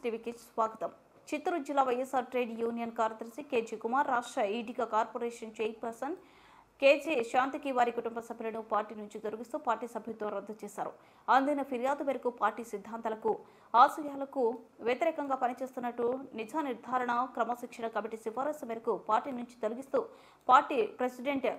టీవీకి స్వాగతం. చిత్తూరు జిల్లా వైఎస్ఆర్ ట్రేడ్ యూనియన్ కార్యదర్శి కేజీ కుమార్, రాష్ట్ర ఈడిక కార్పొరేషన్ చైర్పర్సన్ కేజీ శాంతికి వారి కుటుంబ సభ్యులను పార్టీ నుంచి తొలగిస్తూ పార్టీ సభ్యత్వం రద్దు చేశారు. అందిన ఫిర్యాదు మేరకు పార్టీ సిద్ధాంతాలకు, ఆశయాలకు వ్యతిరేకంగా పనిచేస్తున్నట్టు నిజ నిర్ధారణ క్రమశిక్షణ కమిటీ సిఫారసు మేరకు పార్టీ నుంచి తొలగిస్తూ పార్టీ ప్రెసిడెంట్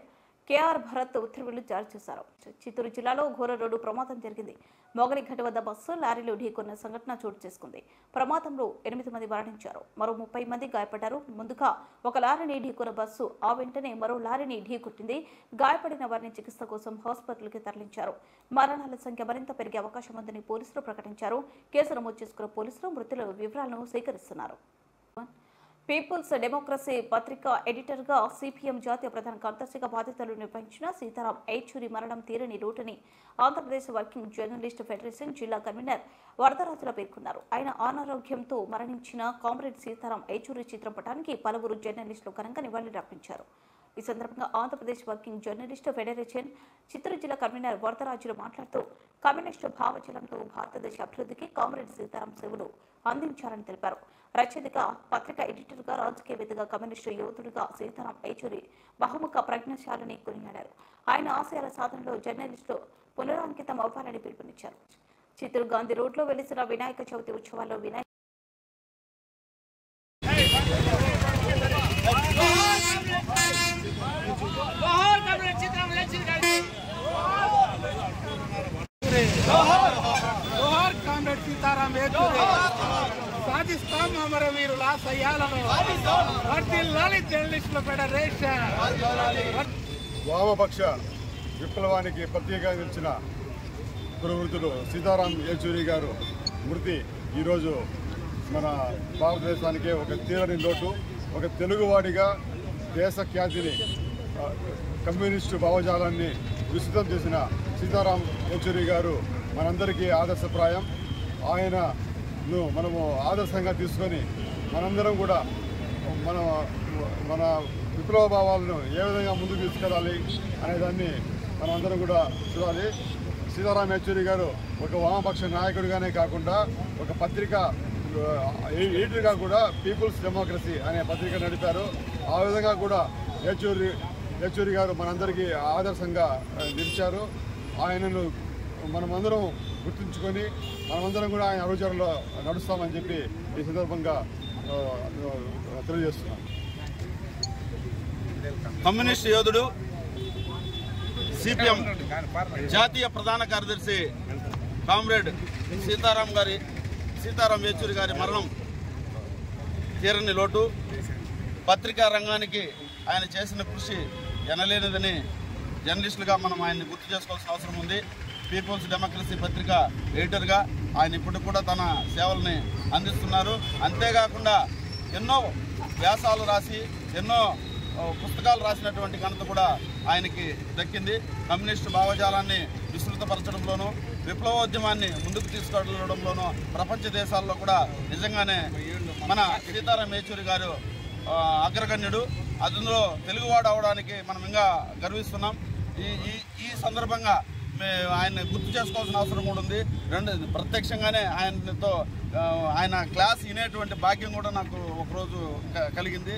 కేఆర్ భరత్ ఉత్తర్వులు జారీ చేశారు. చిత్తూరు జిల్లాలో ఘోర రోడ్డు ప్రమాదం జరిగింది. మొగలిఘట్ వద్ద బస్సు లారీలు ఢీకొన్న సంఘటన చోటు చేసుకుంది. ప్రమాదంలో 8 మంది మరణించారు, మరో 30 మంది గాయపడ్డారు. ముందుగా ఒక లారీని ఢీకొన్న బస్సు ఆ వెంటనే మరో లారీని ఢీకొట్టింది. గాయపడిన వారిని చికిత్స కోసం హాస్పిటల్కి తరలించారు. మరణాల సంఖ్య మరింత పెరిగే అవకాశం ఉందని పోలీసులు ప్రకటించారు. కేసు నమోదు చేసుకున్న పోలీసులు మృతుల వివరాలను సేకరిస్తున్నారు. పీపుల్స్ డెమోక్రసీ పత్రిక ఎడిటర్గా సిపిఎం జాతీయ ప్రధాన కార్యదర్శిగా బాధ్యతలు నిర్వహించిన సీతారాం ఏచూరి మరణం తీరని లోటని ఆంధ్రప్రదేశ్ వర్కింగ్ జర్నలిస్ట్ ఫెడరేషన్ జిల్లా కన్వీనర్ వరదరాజుల పేర్కొన్నారు. ఆయన అనారోగ్యంతో మరణించిన కామ్రేడ్ సీతారాం ఏచూరి చిత్రపటానికి పలువురు జర్నలిస్టులు ఘనంగా నివాళులర్పించారు. ఈ సందర్భంగా Andhra Pradesh working journalist federation Chittoor జిల్లా కన్వీనర్ వరదరాజులు మాట్లాడుతూ కమ్యూనిస్టు భావజలంతో భారతదేశ అభివృద్ధికి కామ్రేడ్ సీతారాం సేవలు అందించారని తెలిపారు. రచయితగా, పత్రిక ఎడిటర్గా, రాజకీయవేత్తగా, కమ్యూనిస్టు యోధుడిగా సీతారాం ఏచూరి బహుముఖ ప్రజ్ఞాశాలిని కొనియాడారు. ఆయన ఆశయాల సాధనలో జర్నలిస్టులు పునరాంకితం అవ్వాలని పిలుపునిచ్చారు. చిత్తూరు గాంధీ రోడ్లో వెలిసిన వినాయక చవితి ఉత్సవాల్లో సాధిస్తాం అమరవీరుల ఆశయాలను. వర్ధిల్లాలి జర్నలిస్టుల ఫెడరేషన్. వామపక్ష విప్లవానికి ప్రత్యేకంగా నిలిచిన కురువృత్తులు సీతారాం ఏచూరి గారు మృతి ఈరోజు మన భారతదేశానికే ఒక తీరని లోటు. ఒక తెలుగువాడిగా దేశ ఖ్యాతిని, కమ్యూనిస్టు భావజాలాన్ని విస్తృతం చేసిన సీతారాం ఏచూరి గారు మనందరికీ ఆదర్శప్రాయం. ఆయనను మనము ఆదర్శంగా తీసుకొని మనందరం కూడా మన విప్లవ భావాలను ఏ విధంగా ముందుకు తీసుకెళ్ళాలి అనేదాన్ని మనమందరం కూడా చూడాలి. సీతారాం ఏచూరి గారు ఒక వామపక్ష నాయకుడిగానే కాకుండా ఒక పత్రిక ఎడిటర్గా కూడా పీపుల్స్ డెమోక్రసీ అనే పత్రిక నడిపారు. ఆ విధంగా కూడా ఏచూరి గారు మనందరికీ ఆదర్శంగా నిలిచారు. ఆయనను మనమందరం గుర్తుంచుకొని మనమందరం కూడా ఆయన అడుగుజాడలో నడుస్తామని చెప్పి ఈ సందర్భంగా తెలియజేస్తున్నాం. కమ్యూనిస్ట్ యోధుడు, సిపిఎం జాతీయ ప్రధాన కార్యదర్శి కామ్రేడ్ సీతారాం ఏచూరి గారి మరణం తీరని లోటు. పత్రికా రంగానికి ఆయన చేసిన కృషి ఎనలేనిదని జర్నలిస్టులుగా మనం ఆయన్ని గుర్తు చేసుకోవాల్సిన అవసరం ఉంది. పీపుల్స్ డెమోక్రసీ పత్రిక ఎడిటర్గా ఆయన ఇప్పటికి కూడా తన సేవల్ని అందిస్తున్నారు. అంతేకాకుండా ఎన్నో వ్యాసాలు రాసి, ఎన్నో పుస్తకాలు రాసినటువంటి ఘనత కూడా ఆయనకి దక్కింది. కమ్యూనిస్టు భావజాలాన్ని విస్తృతపరచడంలోనూ, విప్లవోద్యమాన్ని ముందుకు తీసుకెళ్లడంలోనూ ప్రపంచ దేశాల్లో కూడా నిజంగానే మన సీతారాం ఏచూరి గారు అగ్రగణ్యుడు. అందులో తెలుగువాడు అవడానికి మనం ఇంకా గర్విస్తున్నాం. ఈ సందర్భంగా ఆయన గుర్తు చేసుకోవాల్సిన అవసరం కూడా ఉంది. ప్రత్యక్షంగానే ఆయన క్లాస్ వినేటువంటి భాగ్యం కూడా నాకు ఒకరోజు కలిగింది.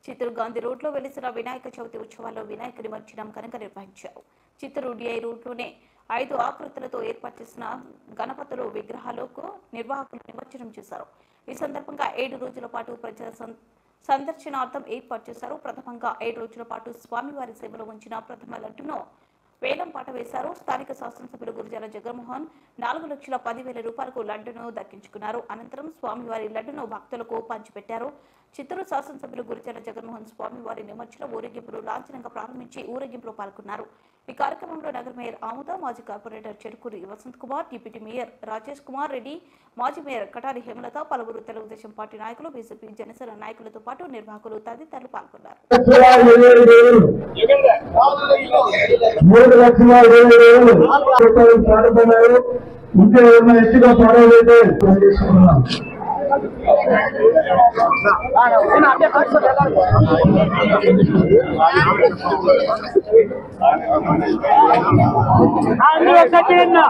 చిత్తూరు గాంధీ రోడ్లో వెలిసిన వినాయక చవితి ఉత్సవాల్లో వినాయక నిమజ్జనం ఘనంగా నిర్వహించారు. చిత్తూరు డిఐ రోడ్లోనే 5 ఆకృతులతో ఏర్పాటు చేసిన గణపతులు విగ్రహాలకు నిర్వాహకులు నిమజ్జనం చేశారు. ఈ సందర్భంగా 7 రోజుల పాటు ప్రజల సందర్శనార్థం ఏర్పాటు చేశారు. ప్రథమంగా 7 రోజుల పాటు స్వామివారి సేవలో ఉంచిన ప్రథమ లడ్డును వేలం పాట వేశారు. స్థానిక శాసనసభ్యులు గురజాల జగన్మోహన్ 4,10,000 రూపాయలకు లడ్డును దక్కించుకున్నారు. అనంతరం స్వామివారి లడ్డును భక్తులకు పంచిపెట్టారు. చిత్తూరు శాసనసభ్యులు గురజాల జగన్మోహన్ స్వామివారి నిమజ్జన ఊరేగింపులు లాంఛనంగా ప్రారంభించి ఊరేగింపులో పాల్గొన్నారు. ఈ కార్యక్రమంలో నగర మేయర్ ఆముద, మాజీ corporator Cherukuri Vasanth Kumar, deputy mayor Rajesh Kumar Reddy, మాజీ మేయర్ కటారి హేమలత, పలువురు తెలుగుదేశం పార్టీ నాయకులు, బీజేపీ, జనసేన నాయకులతో పాటు నిర్వాహకులు తదితరులు పాల్గొన్నారు. Anda,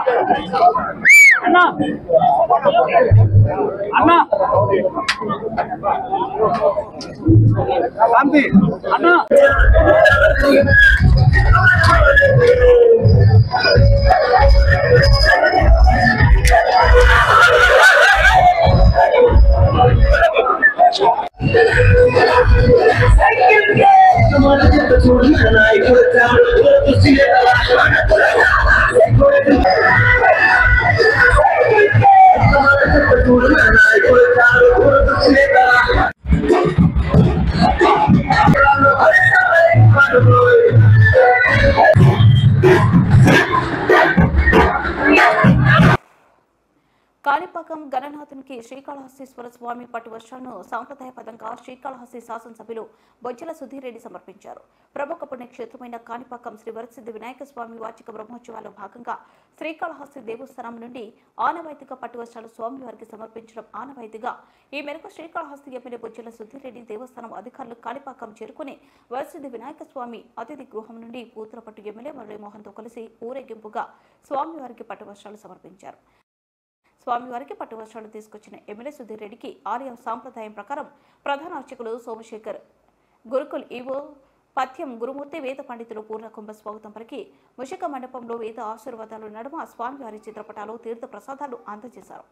కాణిపాకం గణనాథునికి శ్రీకాళహస్తీశ్వర స్వామి పట్టు వస్త్రాలను సాంప్రదాయబద్ధంగా శ్రీకాళహస్తి శాసనసభ్యులు బొజ్జల సుధీర్ రెడ్డి సమర్పించారు. ప్రముఖ పుణ్యక్షేత్రమైన కాణిపాకం శ్రీ వరసిద్ధి వినాయక స్వామి వార్షిక బ్రహ్మోత్సవాల్లో భాగంగా శ్రీకాళహస్తి దేవస్థానం నుండి ఆనవాయితీగా పట్టు వస్త్రాలు స్వామివారికి సమర్పించడం ఆనవాయితీగా ఈ మేరకు శ్రీకాళహస్తి ఎమ్మెల్యే బొజ్జల సుధీర్ రెడ్డి దేవస్థానం అధికారులు కాణిపాకం చేరుకుని వరసిద్ధి వినాయక స్వామి అతిథి గృహం నుండి పూతలపట్టు ఎమ్మెల్యే మురళీమోహన్తో కలిసి ఊరేగింపుగా స్వామివారికి పట్టు వస్త్రాలు సమర్పించారు. స్వామివారికి పట్టు వస్త్రాలు తీసుకొచ్చిన ఎమ్మెల్యే సుధీర్ రెడ్డికి ఆలయ సాంప్రదాయం ప్రకారం ప్రధాన అర్చకులు సోమశేఖర్, గురుకుల్ ఈవో పథ్యం గురుమూర్తి, వేద పండితులు పూర్ణకుంభ స్వాగతం పలికి ముషిక మండపంలో వేద ఆశీర్వాదాలు నడుమ స్వామివారి చిత్రపటాలు తీర్థ ప్రసాదాలు అందజేశారు.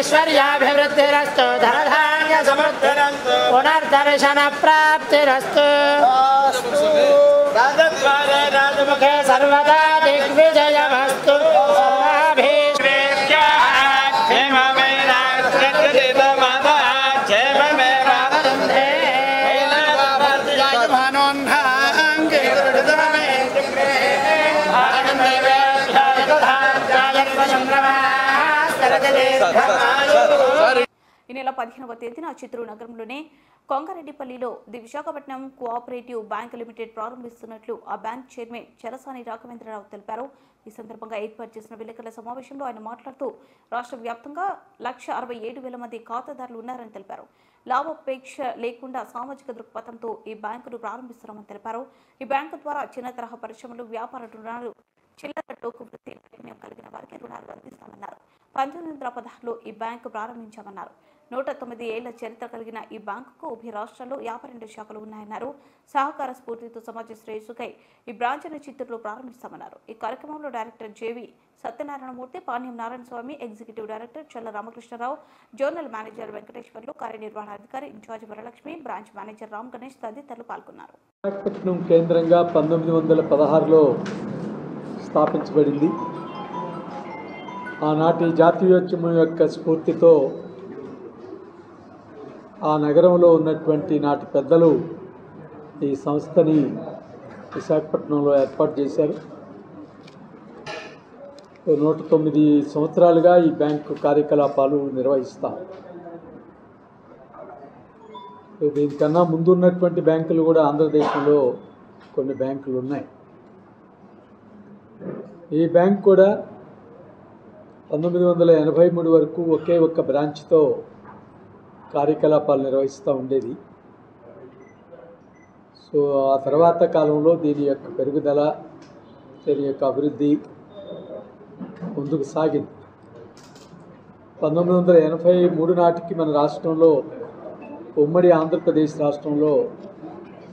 ऐश्वर्याभिवृद्धिरस्तु धनधान्य समृद्धिरस्तु पुनर्दर्शन प्राप्तिरस्तु राजद्वारे राजमुखे सर्वदा दिग्विजयमस्तु ఈ నెల 15వ తేదీన చిత్తూరు నగరంలోనే కొంగారెడ్డిపల్లిలో the Visakhapatnam cooperative bank limited ప్రారంభిస్తున్నట్లు ఆ బ్యాంక్ చైర్మన్ చెరసాని రాఘవేంద్రరావు తెలిపారు. ఈ సందర్భంగా ఏర్పాటు చేసిన విలేకరుల సమావేశంలో ఆయన మాట్లాడుతూ రాష్ట్ర వ్యాప్తంగా 1,67,000 మంది ఖాతాదారులు ఉన్నారని తెలిపారు. లాభాపేక్ష లేకుండా సామాజిక దృక్పథంతో ఈ బ్యాంకును ప్రారంభిస్తున్నామని తెలిపారు. ఈ బ్యాంకు ద్వారా చిన్న తరహా పరిశ్రమలు, వ్యాపార రుణాలు, చిల్లర టోకు వృత్తి నైపుణ్యం కలిగిన వారికి రుణాలు అందిస్తామన్నారు. 1916లో ఈ బ్యాంకు ప్రారంభించామన్నారు. 109 ఏళ్ల చరిత్ర కలిగిన ఈ బ్యాంకుకు ఉభయ రాష్ట్రాల్లో 52 శాఖలు ఉన్నాయన్నారు. సహకార స్ఫూర్తితో సమాజ శ్రేయస్సుకై ఈ బ్రాంచ్ను చిత్తూరులో ప్రారంభిస్తామన్నారు. ఈ కార్యక్రమంలో director J V Satyanarayanamurthy, Panyam Narayana Swamy, executive director Challa Ramakrishnarao, zonal manager Venkateswarlu, కార్యనిర్వహణాధికారి in-charge Varalakshmi, branch manager Ram Ganesh తదితరులు పాల్గొన్నారు. విశాఖపట్నం కేంద్రంగా 1916లో స్థాపించబడింది. ఆనాటి జాతీయోద్యమం యొక్క స్ఫూర్తితో ఆ నగరంలో ఉన్నటువంటి నాటి పెద్దలు ఈ సంస్థని విశాఖపట్నంలో ఏర్పాటు చేశారు. 109 సంవత్సరాలుగా ఈ బ్యాంకు కార్యకలాపాలు నిర్వహిస్తాం. దీనికన్నా ముందు ఉన్నటువంటి బ్యాంకులు కూడా ఆంధ్రదేశంలో కొన్ని బ్యాంకులు ఉన్నాయి. ఈ బ్యాంక్ కూడా 1983 వరకు ఒకే ఒక్క బ్రాంచ్తో కార్యకలాపాలు నిర్వహిస్తూ ఉండేది. సో ఆ తర్వాత కాలంలో దీని యొక్క పెరుగుదల, దీని యొక్క అభివృద్ధి ముందుకు సాగింది. 1983 నాటికి మన రాష్ట్రంలో, ఉమ్మడి ఆంధ్రప్రదేశ్ రాష్ట్రంలో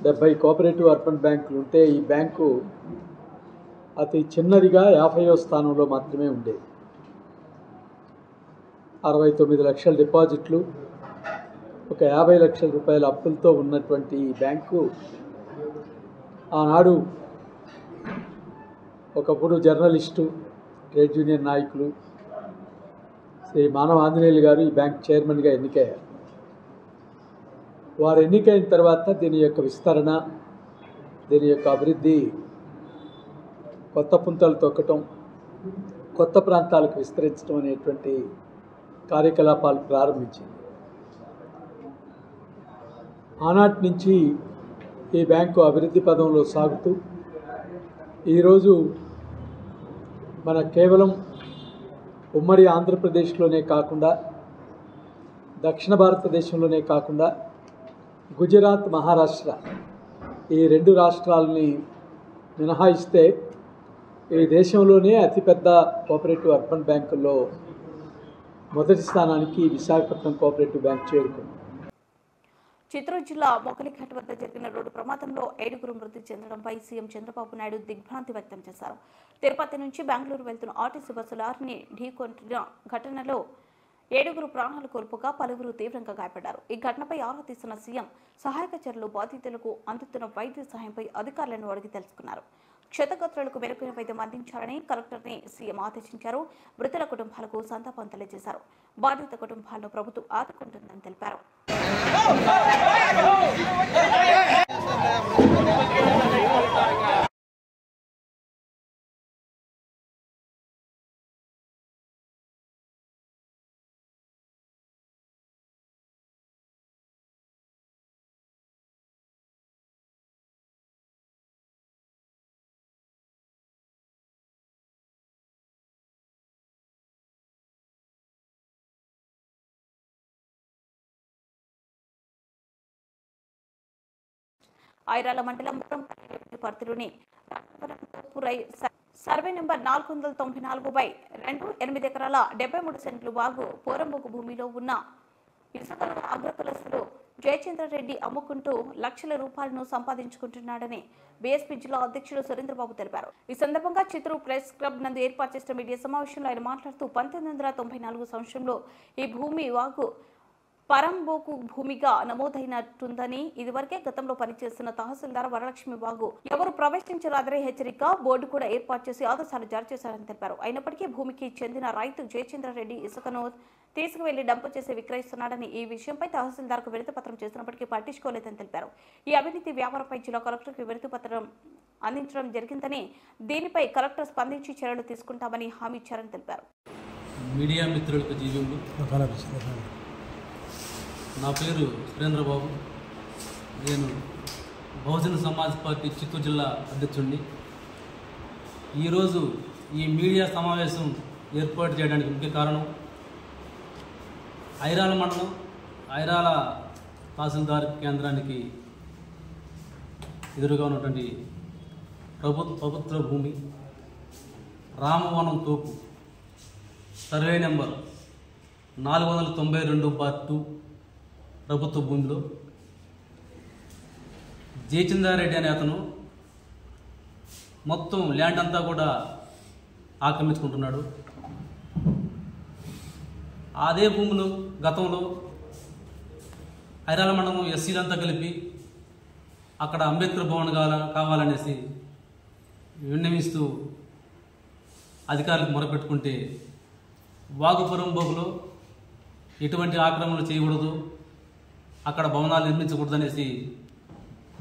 70 కోఆపరేటివ్ అర్బన్ బ్యాంకులు ఉంటే ఈ బ్యాంకు అతి చిన్నదిగా 50వ స్థానంలో మాత్రమే ఉండేది. 69 లక్షల డిపాజిట్లు, ఒక 50 లక్షల రూపాయల అప్పులతో ఉన్నటువంటి ఈ బ్యాంకు ఆనాడు ఒకప్పుడు జర్నలిస్టు, ట్రేడ్ యూనియన్ నాయకులు శ్రీ మానవ ఆంజనేయులు గారు ఈ బ్యాంక్ చైర్మన్గా ఎన్నికయ్యారు. వారు ఎన్నికైన తర్వాత దీని యొక్క విస్తరణ, దీని యొక్క అభివృద్ధి, కొత్త పుంతలు తొక్కటం, కొత్త ప్రాంతాలకు విస్తరించడం అనేటువంటి కార్యకలాపాలు ప్రారంభించింది. ఆనాటి నుంచి ఈ బ్యాంకు అభివృద్ధి పదంలో సాగుతూ ఈరోజు మన కేవలం ఉమ్మడి ఆంధ్రప్రదేశ్లోనే కాకుండా, దక్షిణ భారతదేశంలోనే కాకుండా గుజరాత్, మహారాష్ట్ర ఈ 2 రాష్ట్రాలని మినహాయిస్తే ఈ దేశంలోనే అతిపెద్ద కోఆపరేటివ్ అర్బన్ బ్యాంకుల్లో మొదటి స్థానానికి విశాఖపట్నం కోఆపరేటివ్ బ్యాంక్ చేరుకుంది. చిత్తూరు జిల్లా మొగలిఘాట్ వద్ద జరిగిన రోడ్డు ప్రమాదంలో 7 మృతి చెందడంపై సీఎం చంద్రబాబు నాయుడు దిగ్భ్రాంతి వ్యక్తం చేశారు. తిరుపతి నుంచి బెంగళూరు వెళ్తున్న ఆర్టీసీ బస్సు లారీని ఢీకొట్టిన ఘటనలో 7 ప్రాణాలు కోల్పోగా పలువురు తీవ్రంగా గాయపడ్డారు. ఈ ఘటనపై ఆరా తీసిన సీఎం సహాయక చర్యలు, బాధితులకు అందుతున్న వైద్య సహాయంపై అధికారులను అడిగి తెలుసుకున్నారు. క్షతగాత్రులకు మెరుగైన వైద్యం అందించాలని కలెక్టర్ని సీఎం ఆదేశించారు. మృతుల కుటుంబాలకు సంతాపం తెలియజేశారు. బాధిత కుటుంబాలను ప్రభుత్వం ఆదుకుంటుందని తెలిపారు. ఐరాల మండలం పరిధిలోని సర్వే నెంబర్ 494/2 8 ఎకరాల 73 సెంట్లు వాగు పోరంబోకు భూమిలో ఉన్న ఇసుకను అగ్రకులస్తుడు జయచంద్రారెడ్డి అమ్ముకుంటూ లక్షల రూపాయలను సంపాదించుకుంటున్నాడని బీఎస్పీ జిల్లా అధ్యక్షుడు సురేంద్రబాబు తెలిపారు. ఈ సందర్భంగా చిత్తూరు ప్రెస్ క్లబ్ నందు ఏర్పాటు చేసిన మీడియా సమావేశంలో ఆయన మాట్లాడుతూ 1994 సంవత్సరంలో ఈ భూమి వాగు పరంబోకు భూమిగా నమోదైనట్టుందని, ఇదివరకే గతంలో పనిచేస్తున్న తహసీల్దార్ వరలక్ష్మి వాగు ఎవరు ప్రవేశించరాదనే హెచ్చరిక బోర్డు కూడా ఏర్పాటు చేసి ఆదేశాలు జారీ చేశారని తెలిపారు. అయినప్పటికీ భూమికి చెందిన రైతు జయచంద్రారెడ్డి ఇసుకను తీసుకువెళ్లి డంపు చేసి విక్రయిస్తున్నాడని, ఈ విషయంపై తహసీల్దార్కు వినతి పత్రం చేసినప్పటికీ పట్టించుకోలేదని తెలిపారు. ఈ అవినీతి వ్యాపారంపై జిల్లా కలెక్టర్కి వినతి పత్రం అందించడం జరిగిందని, దీనిపై కలెక్టర్ స్పందించి చర్యలు తీసుకుంటామని హామీ ఇచ్చారని తెలిపారు. మీడియా మిత్రులకు జీవింపు, నా పేరు సురేంద్రబాబు. నేను బహుజన సమాజ్ పార్టీ చిత్తూరు జిల్లా అధ్యక్షుడిని. ఈరోజు ఈ మీడియా సమావేశం ఏర్పాటు చేయడానికి ముఖ్య కారణం ఐరాల మండలం ఐరాల తహసీల్దార్ కేంద్రానికి ఎదురుగా ఉన్నటువంటి ప్రభుత్వ భూమి రామవనం తోపు సర్వే నెంబర్ 492/2 ప్రభుత్వ భూమిలో జయచంద్రారెడ్డి అనే అతను మొత్తం ల్యాండ్ అంతా కూడా ఆక్రమించుకుంటున్నాడు. అదే భూములు గతంలో ఐరాల మండలం ఎస్సీలంతా కలిపి అక్కడ అంబేద్కర్ భవన్ కావాలనేసి విన్నవిస్తూ అధికారులకు మొరపెట్టుకుంటే వాగుపురం బోగులో ఎటువంటి ఆక్రమణలు చేయకూడదు, అక్కడ భవనాలు నిర్మించకూడదనేసి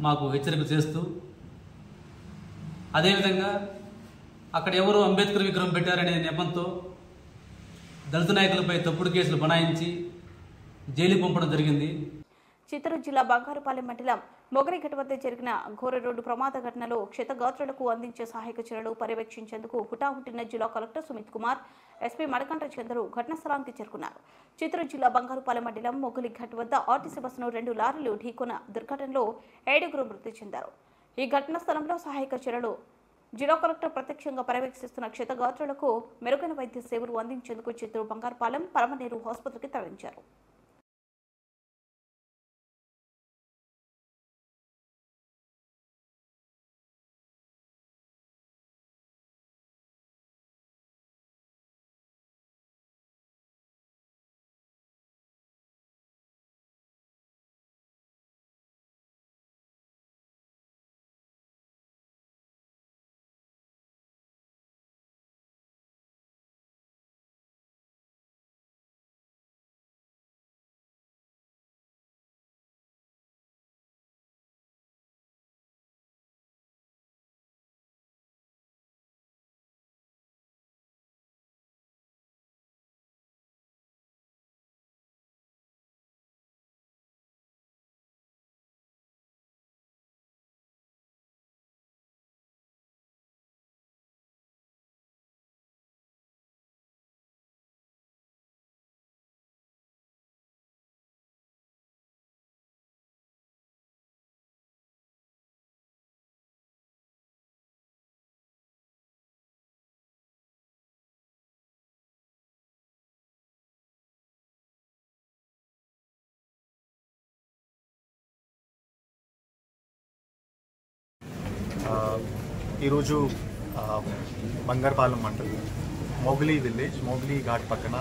మాకు హెచ్చరిక చేస్తూ, అదేవిధంగా అక్కడ ఎవరు అంబేద్కర్ విగ్రహం పెట్టారనే నెపంతో దళిత నాయకులపై తప్పుడు కేసులు బనాయించి జైలు పంపడం జరిగింది. చిత్తూరు జిల్లా బంగారుపాలెం మండలం మొగరిఘట్ వద్ద జరిగిన ఘోర రోడ్డు ప్రమాద ఘటనలో క్షతగాత్రులకు అందించే సహాయక చర్యలు పర్యవేక్షించేందుకు హుటాహుటిన జిల్లా కలెక్టర్ సుమిత్ కుమార్, ఎస్పీ మణికంఠ చంద్రు ఘటనా స్థలానికి చేరుకున్నారు. చిత్తూరు జిల్లా బంగారుపాలెం మండలం మొగలిఘట్ వద్ద ఆర్టీసీ బస్సును 2 లారీలు ఢీకొన్న దుర్ఘటనలో 7 మృతి చెందారు. ఈ ఘటనా స్థలంలో సహాయక చర్యలు జిల్లా కలెక్టర్ ప్రత్యక్షంగా పర్యవేక్షిస్తున్న క్షతగాత్రులకు మెరుగైన వైద్య సేవలు అందించేందుకు చిత్తూరు బంగారుపాలెం పరమనేరు ఆసుపత్రికి తరలించారు. ఈరోజు బంగారుపాలెం మండలం మోగ్లీ విలేజ్ మోగ్లీ ఘాట్ పక్కన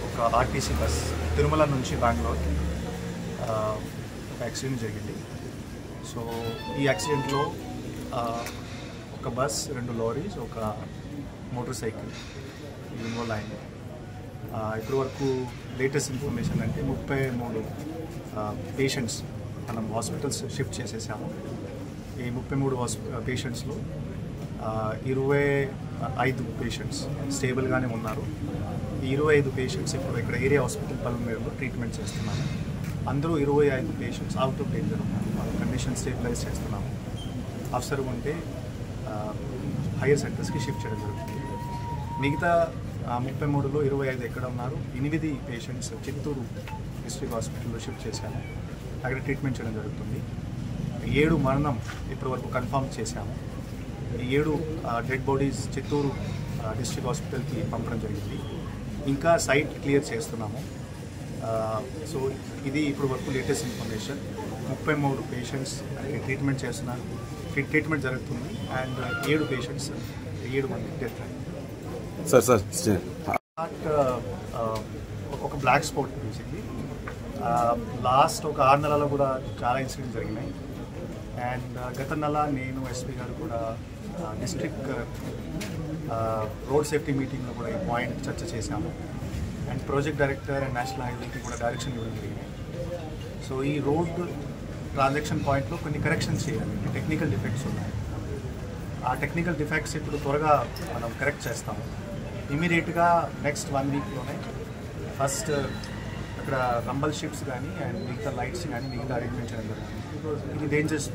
ఒక ఆర్టీసీ బస్ తిరుమల నుంచి బెంగళూరు ఒక యాక్సిడెంట్ జరిగింది. సో ఈ యాక్సిడెంట్లో ఒక బస్, 2 లారీస్, ఒక మోటార్ సైకిల్ ఇన్వాల్వ్ అయింది. ఇప్పటి వరకు లేటెస్ట్ ఇన్ఫర్మేషన్ అంటే 33 పేషెంట్స్ మనం హాస్పిటల్స్ షిఫ్ట్ చేసేసాము. ఈ 33 పేషెంట్స్లో 25 పేషెంట్స్ స్టేబుల్గానే ఉన్నారు. ఈ 25 పేషెంట్స్ ఇప్పుడు ఇక్కడ ఏరియా హాస్పిటల్ పల్మనేరులో ట్రీట్మెంట్ చేస్తున్నాము. అందరూ 25 పేషెంట్స్ అవుట్ ఆఫ్ డేంజర్ ఉన్నారు. వాళ్ళ కండిషన్ స్టేబిలైజ్ చేస్తున్నాము. అవసరం ఉంటే హైయర్ సెంటర్స్కి షిఫ్ట్ చేయడం జరుగుతుంది. మిగతా 33లో 25 ఎక్కడ ఉన్నారు, 8 పేషెంట్స్ చిత్తూరు డిస్ట్రిక్ట్ హాస్పిటల్లో షిఫ్ట్ చేశాము. అక్కడ ట్రీట్మెంట్ చేయడం జరుగుతుంది. 7 మరణం ఇప్పటివరకు కన్ఫర్మ్ చేశాము. ఈ 7 డెడ్ బాడీస్ చిత్తూరు డిస్ట్రిక్ట్ హాస్పిటల్కి పంపడం జరిగింది. ఇంకా సైట్ క్లియర్ చేస్తున్నాము. సో ఇది ఇప్పుడు వరకు లేటెస్ట్ ఇన్ఫర్మేషన్. 33 పేషెంట్స్ ట్రీట్మెంట్ చేస్తున్నారు, ట్రీట్మెంట్ జరుగుతుంది. అండ్ 7 పేషెంట్స్ 7 మంది డెత్ అయింది. ఒక బ్లాక్ స్పాట్ చూసింది. లాస్ట్ ఒక 6 నెలల్లో కూడా చాలా ఇన్సిడెంట్స్ జరిగినాయి. అండ్ గత నెల నేను ఎస్పీ గారు కూడా డిస్ట్రిక్ట్ రోడ్ సేఫ్టీ మీటింగ్లో కూడా ఈ పాయింట్ చర్చ చేశాము. And project director and national హైవేకి కూడా డైరెక్షన్ ఇవ్వడం జరిగింది. సో ఈ రోడ్ ట్రాన్సాక్షన్ పాయింట్లో కొన్ని కరెక్షన్స్ చేయాలి. టెక్నికల్ డిఫెక్ట్స్ ఉన్నాయి. ఆ టెక్నికల్ డిఫెక్ట్స్ ఇప్పుడు త్వరగా మనం కరెక్ట్ చేస్తాము. ఇమీడియట్గా నెక్స్ట్ 1 వీక్లోనే ఫస్ట్ అక్కడ రంబల్ షిప్స్ కానీ అండ్ మిగతా లైట్స్ కానీ మిగతా అరేంజ్మెంట్ చేయడం జరుగుతుంది. ఇది డేంజర్స్